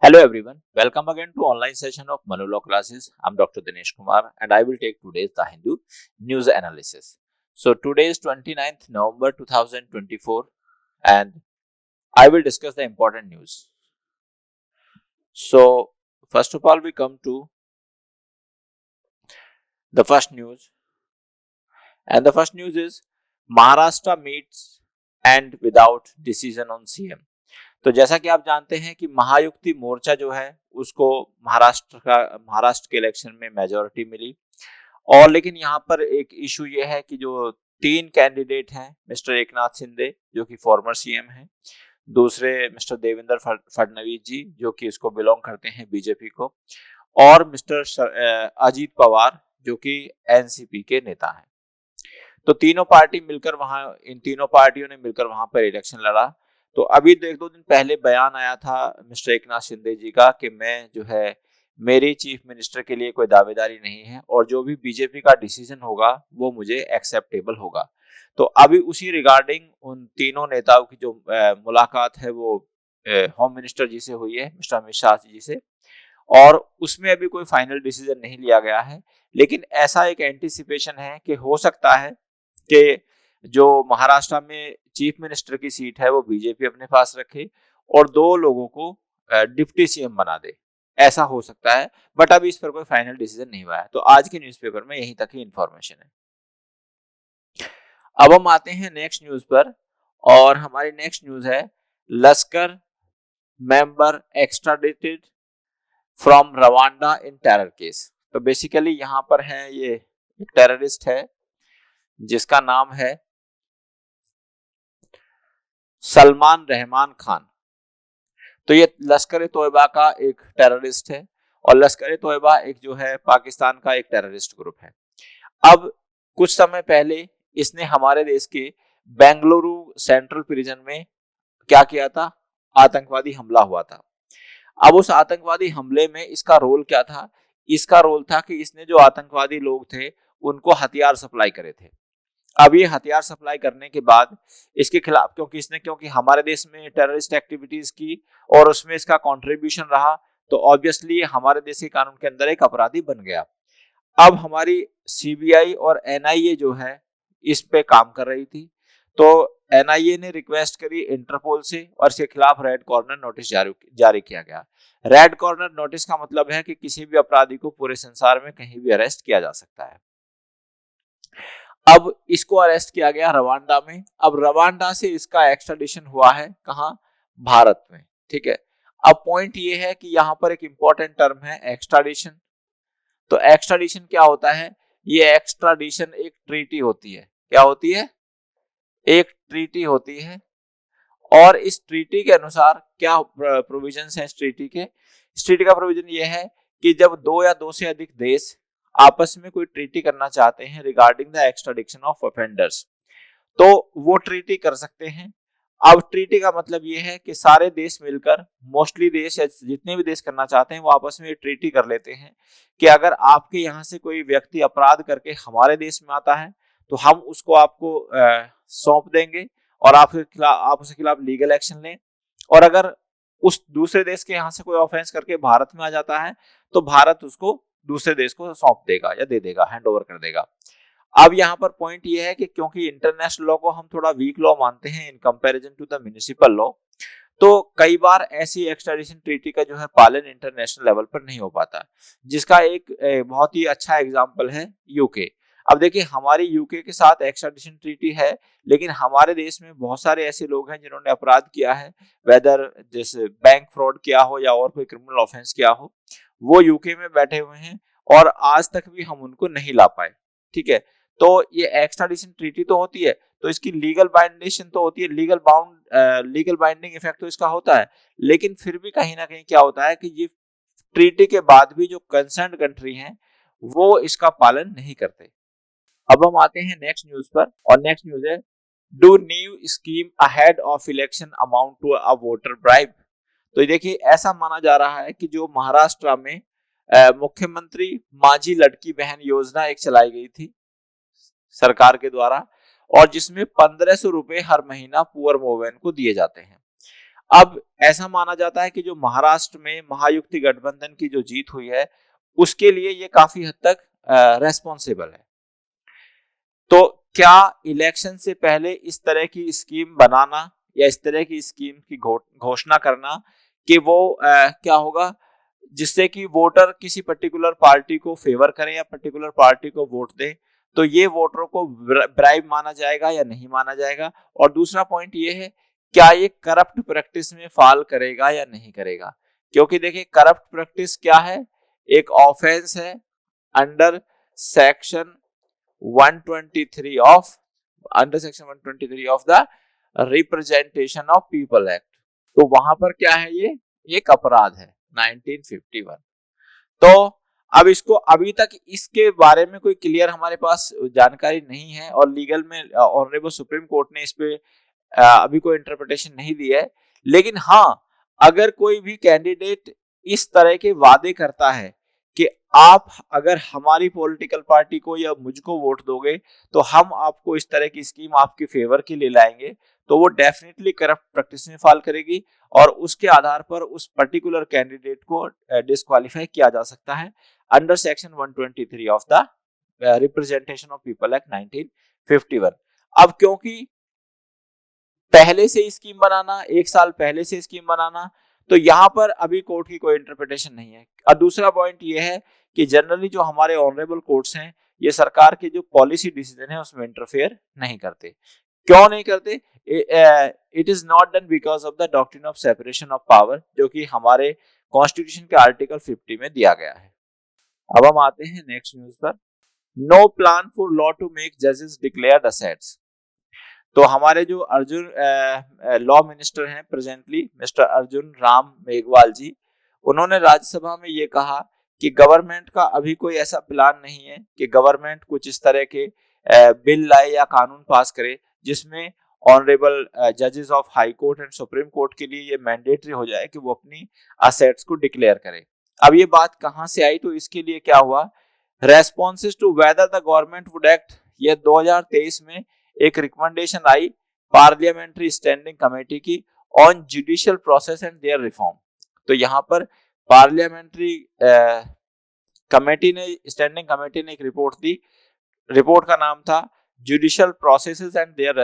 Hello everyone, welcome again to online session of Manulaw classes. I'm Dr. Dinesh Kumar and I will take today's The Hindu news analysis. So today is 29th November 2024 and I will discuss the important news. So first of all we come to the first news and the first news is Maharashtra meets and without decision on CM. तो जैसा कि आप जानते हैं कि महायुक्ति मोर्चा जो है उसको महाराष्ट्र के इलेक्शन में मेजोरिटी मिली और लेकिन यहाँ पर एक इशू ये है कि जो तीन कैंडिडेट हैं मिस्टर एकनाथ शिंदे जो कि फॉर्मर सीएम हैं, दूसरे मिस्टर देवेंद्र फडणवीस जी जो कि इसको बिलोंग करते हैं बीजेपी को, और मिस्टर अजीत पवार जो कि एनसीपी के नेता हैं। तो इन तीनों पार्टियों ने मिलकर वहां पर इलेक्शन लड़ा। तो अभी एक दो दिन पहले बयान आया था मिस्टर एकनाथ शिंदे जी का कि मैं जो है मेरी चीफ मिनिस्टर के लिए कोई दावेदारी नहीं है और जो भी बीजेपी का डिसीजन होगा वो मुझे एक्सेप्टेबल होगा। तो अभी उसी रिगार्डिंग उन तीनों नेताओं की जो मुलाकात है वो होम मिनिस्टर जी से हुई है, मिस्टर अमित शाह जी से, और उसमें अभी कोई फाइनल डिसीजन नहीं लिया गया है। लेकिन ऐसा एक एंटिसिपेशन है कि हो सकता है कि जो महाराष्ट्र में चीफ मिनिस्टर की सीट है वो बीजेपी अपने पास रखे और दो लोगों को डिप्टी सीएम बना दे, ऐसा हो सकता है। बट अभी इस पर कोई फाइनल डिसीजन नहीं हुआ है। तो आज के न्यूज़पेपर में यहीं तक ही इंफॉर्मेशन है। अब हम आते हैं नेक्स्ट न्यूज पर और हमारी नेक्स्ट न्यूज है Lashkar member extradited from Rwanda in terror case. तो बेसिकली यहाँ पर है ये एक टेररिस्ट है जिसका नाम है सलमान रहमान खान। तो ये लश्कर तोयबा का एक टेररिस्ट है और लश्कर तोयबा एक जो है पाकिस्तान का एक टेररिस्ट ग्रुप है। अब कुछ समय पहले इसने हमारे देश के बेंगलुरु सेंट्रल प्रिजन में क्या किया था, आतंकवादी हमला हुआ था। अब उस आतंकवादी हमले में इसका रोल क्या था? इसका रोल था कि इसने जो आतंकवादी लोग थे उनको हथियार सप्लाई करे थे। अब ये हथियार सप्लाई करने के बाद इसके खिलाफ क्योंकि हमारे देश में टेररिस्ट एक्टिविटीज की और उसमें इसका कंट्रीब्यूशन रहा, तो ऑब्वियसली हमारे देश के कानून के अंदर एक अपराधी बन गया। अब हमारी सीबीआई और एनआईए जो है इस पे काम कर रही थी। तो एनआईए ने रिक्वेस्ट करी इंटरपोल से और इसके खिलाफ रेड कॉर्नर नोटिस जारी किया गया। रेड कॉर्नर नोटिस का मतलब है कि किसी भी अपराधी को पूरे संसार में कहीं भी अरेस्ट किया जा सकता है। अब इसको अरेस्ट किया गया रवांडा में। अब रवांडा से इसका एक्स्ट्राडिशन हुआ है कहाँ? भारत में। ठीक है। अब पॉइंट ये है कि यहाँ पर एक इंपॉर्टेंट टर्म है एक्स्ट्राडिशन। तो एक्स्ट्राडिशन क्या होता है? ये एक्स्ट्राडिशन एक ट्रीटी होती है। क्या होती है? एक ट्रीटी होती है और इस ट्रीटी के अनुसार क्या प्रोविजंस हैं इस ट्रीटी के? इस ट्रीटी का प्रोविजन ये है कि जब दो या दो से अधिक देश आपस में कोई ट्रीटी करना चाहते हैं रिगार्डिंग द एक्स्ट्राडिक्शन ऑफ ऑफेंडर्स, तो वो ट्रीटी कर सकते हैं। अब ट्रीटी का मतलब ये है कि सारे देश मिलकर, मोस्टली देश या जितने भी देश करना चाहते हैं वो आपस में ट्रीटी कर लेते हैं कि अगर आपके यहाँ से कोई व्यक्ति अपराध करके हमारे देश में आता है तो हम उसको आपको सौंप देंगे और आप उसके खिलाफ लीगल एक्शन लें। और अगर उस दूसरे देश के यहाँ से कोई ऑफेंस करके भारत में आ जाता है तो भारत उसको दूसरे देश को सौंप देगा या दे देगा, हैंड ओवर कर देगा। अब यहाँ पर पॉइंट ये है कि क्योंकि इंटरनेशनल लॉ को हम थोड़ा वीक लॉ मानते हैं in comparison to the municipal law, तो कई बार ऐसी एक्स्ट्राडिशन ट्रीटी का जो है पालन इंटरनेशनल लेवल पर नहीं हो पाता, जिसका एक बहुत ही अच्छा एग्जांपल है यूके। अब देखिए हमारी यूके के साथ एक्स्ट्राडिशन ट्रीटी है, लेकिन हमारे देश में बहुत सारे ऐसे लोग हैं जिन्होंने अपराध किया है, वेदर जैसे बैंक फ्रॉड किया हो या और कोई क्रिमिनल ऑफेंस किया हो, वो यूके में बैठे हुए हैं और आज तक भी हम उनको नहीं ला पाए। ठीक है। तो ये एक्स्ट्राडिशन ट्रीटी तो होती है तो इसकी लीगल बाइंडेशन तो होती है, लीगल बाइंडिंग इफेक्ट तो इसका होता है, लेकिन फिर भी कहीं ना कहीं क्या होता है कि ये ट्रीटी के बाद भी जो कंसर्न कंट्री हैं वो इसका पालन नहीं करते। अब हम आते हैं नेक्स्ट न्यूज पर और नेक्स्ट न्यूज है do new scheme ahead of election amount to a voter bribe. तो देखिए ऐसा माना जा रहा है कि जो महाराष्ट्र में मुख्यमंत्री माझी लड़की बहन योजना एक चलाई गई थी सरकार के द्वारा और जिसमें 1500 रुपए हर महीना पुअर वोमेन को दिए जाते हैं। अब ऐसा माना जाता है कि जो महाराष्ट्र में महायुति गठबंधन की जो जीत हुई है उसके लिए ये काफी हद तक रेस्पॉन्सिबल है। तो क्या इलेक्शन से पहले इस तरह की स्कीम बनाना या इस तरह की स्कीम की घोषणा करना कि वो क्या होगा जिससे कि वोटर किसी पर्टिकुलर पार्टी को फेवर करें या पर्टिकुलर पार्टी को वोट दे, तो ये वोटरों को ब्राइब माना जाएगा या नहीं माना जाएगा। और दूसरा पॉइंट ये है क्या ये करप्ट प्रैक्टिस में फॉल करेगा या नहीं करेगा, क्योंकि देखिए करप्ट प्रैक्टिस क्या है, एक ऑफेंस है under section 123 of under section 123 of the representation of people act. तो वहां पर क्या है, ये एक अपराध है 1951। तो अब इसको अभी तक इसके बारे में कोई क्लियर हमारे पास जानकारी नहीं है और लीगल में ऑनरेबल सुप्रीम कोर्ट ने इस पे अभी कोई इंटरप्रिटेशन नहीं दी है। लेकिन हाँ, अगर कोई भी कैंडिडेट इस तरह के वादे करता है कि आप अगर हमारी पॉलिटिकल पार्टी को या मुझको वोट दोगे तो हम आपको इस तरह की स्कीम आपके फेवर के लिए लाएंगे, तो वो डेफिनेटली करप्ट प्रैक्टिस में फॉल करेगी और उसके आधार पर उस पर्टिकुलर कैंडिडेट को डिस्क्वालीफाई किया जा सकता है under section 123 of the representation of people act 1951। अब क्योंकि पहले से स्कीम बनाना, एक साल पहले से स्कीम बनाना, तो यहां पर अभी कोर्ट की कोई इंटरप्रिटेशन नहीं है। और दूसरा पॉइंट ये है कि जनरली जो हमारे ऑनरेबल कोर्ट्स हैं ये सरकार के जो पॉलिसी डिसीजन है उसमें इंटरफेयर नहीं करते। क्यों नहीं करते? It is not done because of the doctrine of separation of power, जो कि हमारे कॉन्स्टिट्यूशन के आर्टिकल 50 में दिया गया है। अब हम आते हैं नेक्स्ट न्यूज पर। No plan for law to make जजेस डिक्लेयर्ड असेट्स। तो हमारे जो अर्जुन लॉ मिनिस्टर हैं प्रेजेंटली, मिस्टर अर्जुन राम मेघवाल जी, उन्होंने राज्यसभा में ये कहा कि गवर्नमेंट का अभी कोई ऐसा प्लान नहीं है कि गवर्नमेंट कुछ इस तरह के बिल लाए या कानून पास करे जिसमें ऑनरेबल जजेस of high court and supreme court के लिए ये मैंडेटरी हो जाए कि वो अपनी असेट्स को डिक्लेयर करें। अब ये बात कहां से आई? तो इसके लिए क्या हुआ, responses to whether the government would act, ये 2023 में एक रिकमेंडेशन आई पार्लियामेंट्री स्टैंडिंग कमेटी की on judicial process and their reform. तो यहाँ पर पार्लियामेंट्री कमेटी ने, स्टैंडिंग कमेटी ने एक रिपोर्ट दी। रिपोर्ट का नाम था judicial processes and their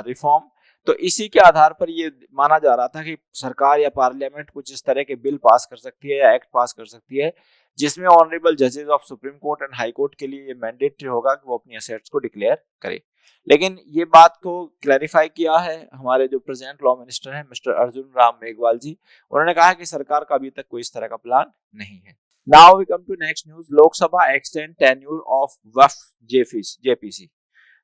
reform. तो इसी के आधार पर ये माना जा रहा था कि सरकार या पार्लियामेंट कुछ इस तरह के बिल पास कर सकती है या एक्ट पास कर सकती है जिसमें ऑनरेबल जजेस of supreme court and high court के लिए ये मैंडेटरी होगा कि वो अपनी असेट्स को डिक्लेयर करे। लेकिन ये बात को क्लैरिफाई किया है हमारे जो प्रेजेंट लॉ मिनिस्टर हैं मिस्टर अर्जुन राम मेघवाल जी। उन्होंने कहा कि सरकार का अभी तक कोई इस तरह का प्लान नहीं है। Now we come to next news. Lok Sabha extend tenure of Waqf JPC.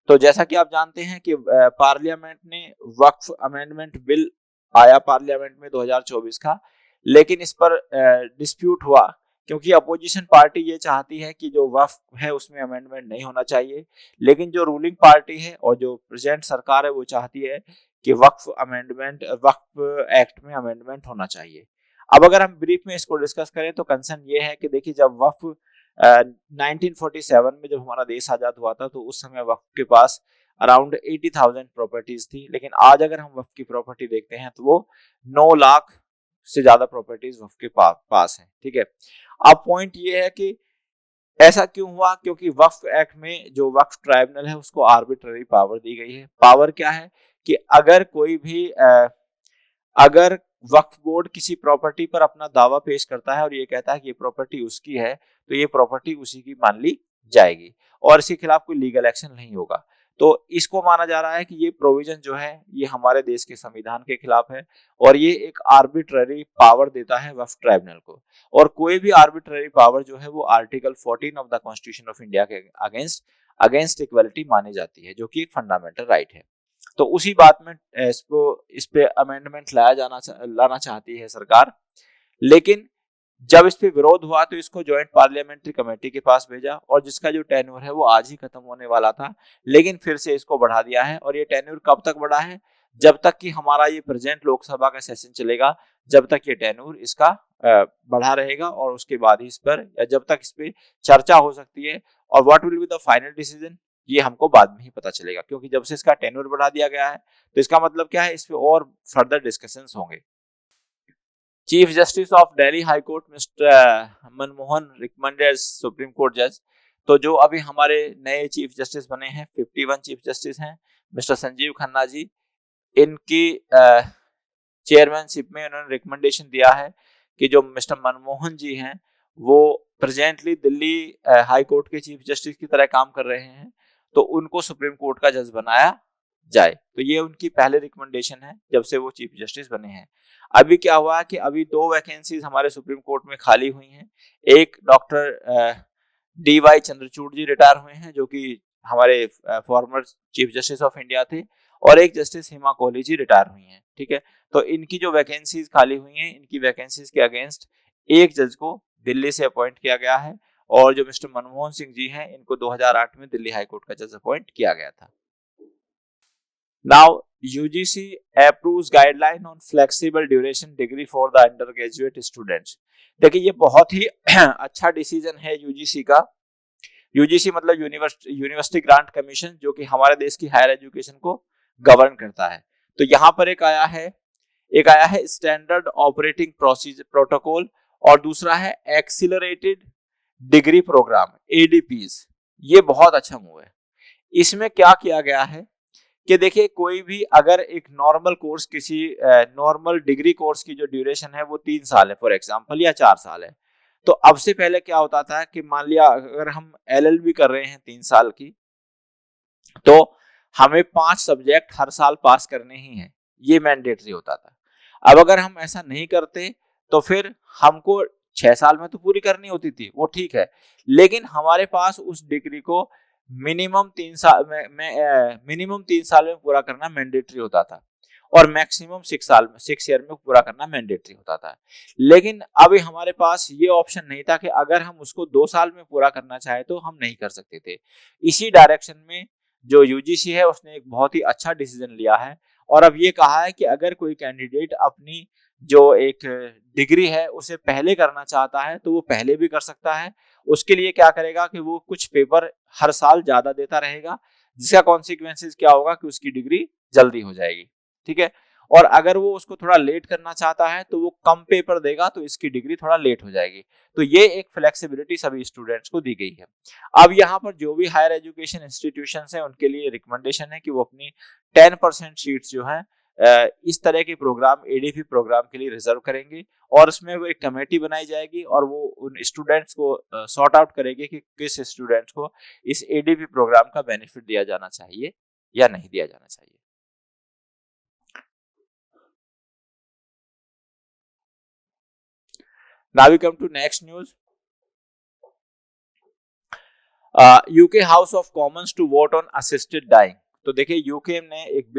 तो जैसा कि आप जानते हैं कि पार्लियामेंट ने वक्फ अमेंडमेंट बिल आया पार्लियामेंट में 2024 का, लेकिन इस पर डिस्प्यूट हुआ क्योंकि अपोजिशन पार्टी ये चाहती है कि जो वक्फ है उसमें अमेंडमेंट नहीं होना चाहिए, लेकिन जो रूलिंग पार्टी है और जो प्रेजेंट सरकार है वो चाहती है कि वक्फ एक्ट में अमेंडमेंट होना चाहिए। अब अगर हम ब्रीफ में इसको डिस्कस करें तो कंसर्न ये है कि देखिए जब वक्फ 1947 में जब हमारा देश आजाद हुआ था तो उस समय वक्फ के पास अराउंड 80,000 प्रॉपर्टीज थी, लेकिन आज अगर हम वक्फ की प्रॉपर्टी देखते हैं तो वो 9 लाख से ज्यादा प्रॉपर्टीज वक्फ के पास है। ठीक है, अब पॉइंट ये है कि ऐसा क्यों हुआ? क्योंकि वक्फ एक्ट में जो वक्फ ट्राइब्यूनल है उसको आर्बिट्ररी पावर दी गई है। पावर क्या है कि अगर कोई भी अगर वक्फ बोर्ड किसी प्रॉपर्टी पर अपना दावा पेश करता है और ये कहता है कि ये प्रॉपर्टी उसकी है तो ये प्रॉपर्टी उसी की मान ली जाएगी और इसके खिलाफ कोई लीगल एक्शन नहीं होगा। तो इसको माना जा रहा है कि ये प्रोविजन जो है ये हमारे देश के संविधान के खिलाफ है और ये एक आर्बिट्ररी पावर देता है वक्फ ट्राइब्यूनल को। और कोई भी आर्बिट्ररी पावर जो है वो article 14 of the constitution of India के अगेंस्ट इक्वालिटी मानी जाती है, जो कि एक फंडामेंटल राइट है। तो उसी बात में इस पे अमेंडमेंट लाना चाहती है सरकार, लेकिन जब इस पे विरोध हुआ तो इसको ज्वाइंट पार्लियामेंट्री कमेटी के पास भेजा और जिसका जो टेन्योर है वो आज ही खत्म होने वाला था, लेकिन फिर से इसको बढ़ा दिया है। और ये टेन्योर कब तक बढ़ा है? जब तक कि हमारा ये प्रेजेंट लोकसभा का सेशन चलेगा, जब तक ये टेन्योर इसका बढ़ा रहेगा और उसके बाद ही इस पर या जब तक इस पे चर्चा हो सकती है। और what will be the final decision, ये हमको बाद में ही पता चलेगा, क्योंकि जब से इसका टेन्योर बढ़ा दिया गया है तो इसका मतलब क्या है, इस पे और फर्दर डिस्कशंस होंगे। Chief justice of Delhi high court mister Manmohan recommended supreme court जज। तो जो अभी हमारे नए चीफ जस्टिस बने हैं, 51 चीफ जस्टिस हैं, मिस्टर संजीव खन्ना जी, इनकी चेयरमैनशिप में उन्होंने रिकमेंडेशन दिया है कि जो मिस्टर मनमोहन जी हैं वो प्रेजेंटली दिल्ली हाई कोर्ट के चीफ जस्टिस की तरह काम कर रहे हैं, तो उनको सुप्रीम कोर्ट का जज बनाया जाए। तो ये उनकी पहले रिकमेंडेशन है जब से वो चीफ जस्टिस बने हैं। अभी क्या हुआ है कि अभी 2 वैकेंसीज हमारे सुप्रीम कोर्ट में खाली हुई हैं। एक डॉक्टर DY चंद्रचूड़ जी रिटायर हुए हैं, जो कि हमारे former chief justice of India थे, और एक जस्टिस हिमा कोहली जी रिटायर हुई हैं। ठीक है, तो इनकी जो वैकेंसीज खाली हुई हैं, इनकी वैकेंसीज के अगेंस्ट एक जज को दिल्ली से अपॉइंट किया गया है, और जो मिस्टर मनमोहन सिंह जी हैं, इनको 2008 में दिल्ली हाई कोर्ट का जज अपॉइंट किया गया था। Now UGC approves guideline on flexible duration degree for the undergraduate students। देखिए ये बहुत ही अच्छा डिसीजन है UGC का। UGC मतलब यूनिवर्सिटी ग्रांट कमीशन, जो कि हमारे देश की हायर एजुकेशन को गवर्न करता है। तो यहाँ पर एक आया है स्टैंडर्ड ऑपरेटिंग प्रोसीजर प्रोटोकॉल, और दूसरा है एक्सीलरेटेड डिग्री प्रोग्राम ADPs। ये बहुत अच्छा मूव है। इसमें क्या किया गया है कि देखिए, कोई भी अगर एक नॉर्मल कोर्स, किसी नॉर्मल डिग्री कोर्स की जो ड्यूरेशन है वो 3 साल है फॉर एग्जांपल, या 4 साल है, तो अब से पहले क्या होता था कि मान लिया अगर हम LLB कर रहे हैं 3 साल की, तो हमें 5 सब्जेक्ट हर साल पास करने ही हैं, ये मैंडेटरी होता था। अब अगर हम ऐसा नहीं करते तो फिर हमको 6 साल में तो पूरी करनी होती थी, वो ठीक है, लेकिन हमारे पास उस डिग्री को मिनिमम 3 साल में पूरा करना मैंडेटरी होता था, और मैक्सिमम 6 ईयर में पूरा करना मैंडेटरी होता था। लेकिन अभी हमारे पास ये ऑप्शन नहीं था कि अगर हम उसको 2 साल में पूरा करना चाहे तो हम नहीं कर सकते थे। इसी डायरेक्शन में जो UGC है उसने एक बहुत ही अच्छा डिसीजन लिया है, और अब ये कहा है कि अगर कोई कैंडिडेट अपनी जो एक डिग्री है उसे पहले करना चाहता है तो वो पहले भी कर सकता है। उसके लिए क्या करेगा कि वो कुछ पेपर हर साल ज्यादा देता रहेगा, जिसका कॉन्सिक्वेंसेस क्या होगा कि उसकी डिग्री जल्दी हो जाएगी। ठीक है, और अगर वो उसको थोड़ा लेट करना चाहता है तो वो कम पेपर देगा, तो इसकी डिग्री थोड़ा लेट हो जाएगी। तो ये एक फ्लेक्सिबिलिटी सभी स्टूडेंट्स को दी गई है। अब यहाँ पर जो भी हायर एजुकेशन इंस्टीट्यूशंस हैं उनके लिए रिकमेंडेशन है कि वो अपनी 10% सीट्स जो हैं इस तरह के प्रोग्राम ADP प्रोग्राम के लिए रिजर्व करेंगे, और उसमें वो एक कमेटी बनाई जाएगी और वो उन स्टूडेंट्स को सॉर्ट आउट करेगी कि किस स्टूडेंट्स को इस ADP प्रोग्राम का बेनिफिट दिया जाना चाहिए या नहीं दिया जाना चाहिए। Now we come to next news. UK House of Commons to vote on assisted dying। तो देखिए UK ने एक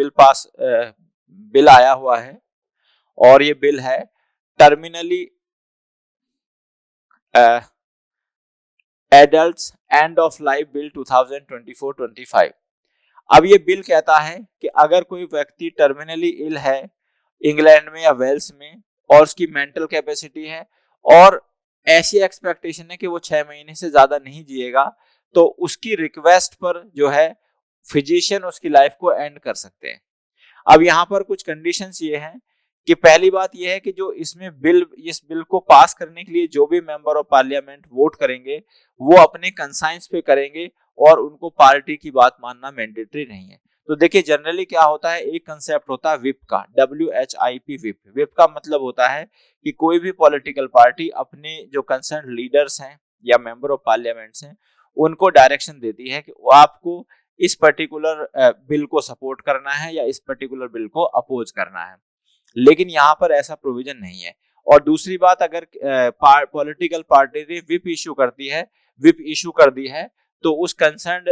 बिल आया हुआ है, और ये बिल है terminally adults end of life bill 2024-25। अब ये बिल कहता है कि अगर कोई व्यक्ति टर्मिनली इल है इंग्लैंड में या वेल्स में, और उसकी मेंटल कैपेसिटी है, और ऐसी एक्सपेक्टेशन है कि वो 6 महीने से ज्यादा नहीं जिएगा, तो उसकी रिक्वेस्ट पर जो है फिजिशियन उसकी लाइफ को एंड कर सकते हैं। अब यहाँ पर कुछ कंडीशंस ये हैं कि पहली बात यह है कि जो इस बिल को पास करने के लिए जो भी मेंबर ऑफ पार्लियामेंट वोट करेंगे वो अपने कंसाइंस पे करेंगे, और उनको पार्टी की बात मानना मैंडेटरी नहीं है। तो देखिए जनरली क्या होता है, एक कंसेप्ट होता है विप का, WHIP विप का मतलब होता है कि कोई भी पॉलिटिकल पार्टी अपने जो कंसर्न लीडर्स हैं या मेंबर ऑफ पार्लियामेंट्स हैं उनको डायरेक्शन देती है कि आपको इस पर्टिकुलर बिल को सपोर्ट करना है या इस पर्टिकुलर बिल को अपोज करना है। लेकिन यहाँ पर ऐसा प्रोविजन नहीं है। और दूसरी बात, अगर पॉलिटिकल पार्टी ने विप इशू कर दी है तो उस कंसर्न्ड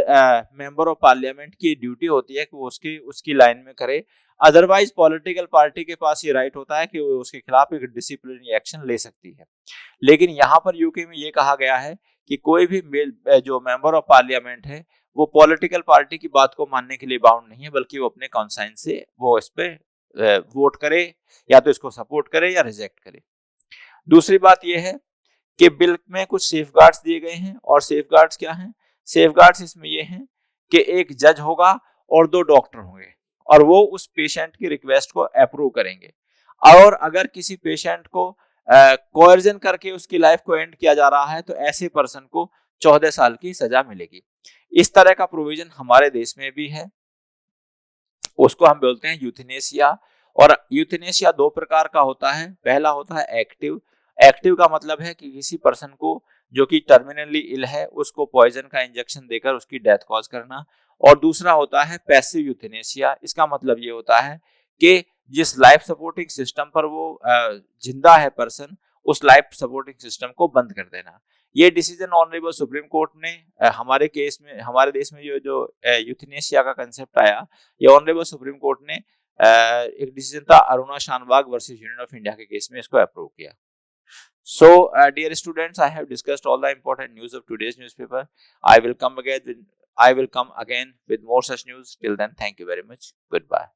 मेंबर ऑफ पार्लियामेंट की ड्यूटी होती है कि वो उसकी लाइन में करे। अदरवाइज पॉलिटिकल पार्टी के पास ये राइट होता है कि वो उसके खिलाफ एक डिसिप्लिनरी एक्शन ले सकती है। लेकिन यहाँ पर यूके में ये कहा गया है कि कोई भी जो मेंबर ऑफ पार्लियामेंट है वो पॉलिटिकल पार्टी की बात को मानने के लिए बाउंड नहीं है, बल्कि वो अपने कॉन्साइंस से वो इस पे वोट करे, या तो इसको सपोर्ट करे या रिजेक्ट करे। दूसरी बात यह है कि बिल में कुछ सेफगार्ड्स दिए गए हैं, और सेफगार्ड्स क्या हैं? सेफगार्ड्स इसमें ये हैं कि एक जज होगा और 2 डॉक्टर होंगे और वो उस पेशेंट की रिक्वेस्ट को अप्रूव करेंगे। और अगर किसी पेशेंट को कोएर्जन करके उसकी लाइफ को एंड किया जा रहा है तो ऐसे पर्सन को 14 साल की सजा मिलेगी। इस तरह का प्रोविजन हमारे देश में भी है, उसको हम बोलते हैं यूथनेशिया। और यूथनेशिया 2 प्रकार का होता है। पहला होता है एक्टिव। एक्टिव का मतलब है कि किसी पर्सन को जो कि टर्मिनली इल है उसको पॉइजन का इंजेक्शन देकर उसकी डेथ कॉज करना। और दूसरा होता है पैसिव यूथनेशिया। इसका मतलब ये होता है कि जिस लाइफ सपोर्टिंग सिस्टम पर वो जिंदा है पर्सन, उस लाइफ सपोर्टिंग सिस्टम को बंद कर देना। ये डिसीजन ऑनरेबल सुप्रीम कोर्ट ने हमारे केस में, हमारे देश में जो यूथनेशिया का कंसेप्ट आया, ये ऑनरेबल सुप्रीम कोर्ट ने एक डिसीजन था Aruna Shanbaug versus Union of India के केस में इसको अप्रूव किया। So, dear students, I have discussed all the important news of today's newspaper. I will come again with more such news. Till then, thank you very much. Goodbye.